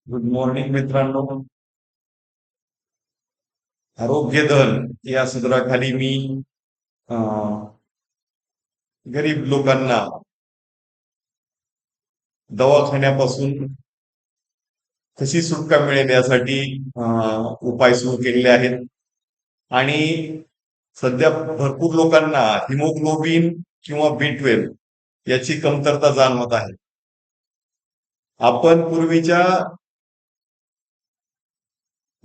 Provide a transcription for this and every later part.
Good morning मित्रांनो. आरोग्य धन या सदराखाली मी अं, गरीब लोकांना दवाखान्यापासून कशी सुटका मिळेल यासाठी उपाय सुरू केलेले आहेत. आणि सध्या भरपूर लोकांना हिमोग्लोबिन किंवा B12 याची कमतरता जाणवत आहे. आपण पूर्वीच्या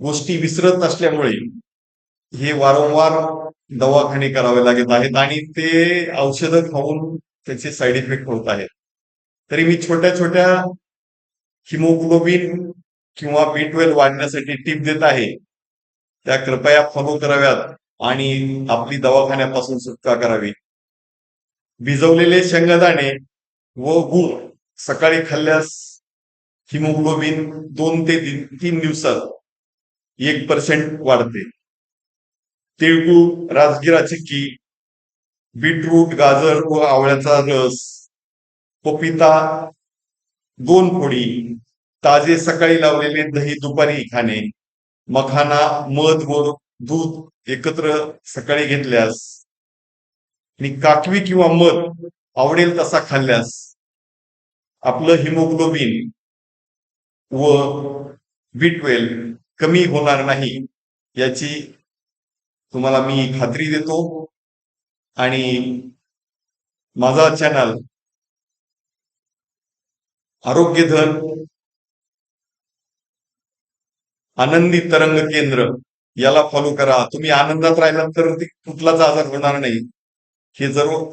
गोष्टी विसरत असल्यामुळे हे वारंवार दवाखाने करावे लागत आहेत आणि ते औषधं खाऊन त्याचे साईड इफेक्ट होत आहेत. तरी मी छोट्या छोट्या हिमोग्लोबिन किंवा B12 वाढण्यासाठी टिप देत आहे, त्या कृपया फॉलो कराव्यात आणि आपली दवाखान्यापासून सुटका करावी. भिजवलेले शेंगदाणे व गूळ सकाळी खाल्ल्यास हिमोग्लोबिन 2 ते 3 दिवसात 1% वाढते. तिळगुळ, राजगिरा चिक्की, बीटरूट, गाजर व आवळ्याचा रस, पपिता 2 फोडी, ताजे सकाळी लावलेले दही दुपारी खाणे, मखाना, मध व दूध एकत्र सकाळी घेतल्यास आणि काकवी किंवा मध आवडेल तसा खाल्ल्यास आपलं हिमोग्लोबिन व B12 कमी होणार नाही याची तुम्हाला मी खात्री देतो. आणि माझा चॅनल आरोग्य धन आनंदी तरंग केंद्र याला फॉलो करा. तुम्ही आनंदात राहिलात तर कुठलाच आजार होणार नाही. हे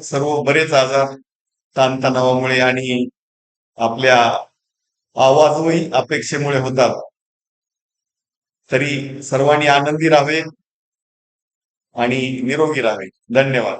सर्व बरेच आजार ताणतणावामुळे आणि आपल्या आवाजही अपेक्षेमुळे होतात. तरी सर्वांनी आनंदी राहावे आणि निरोगी राहावे. धन्यवाद.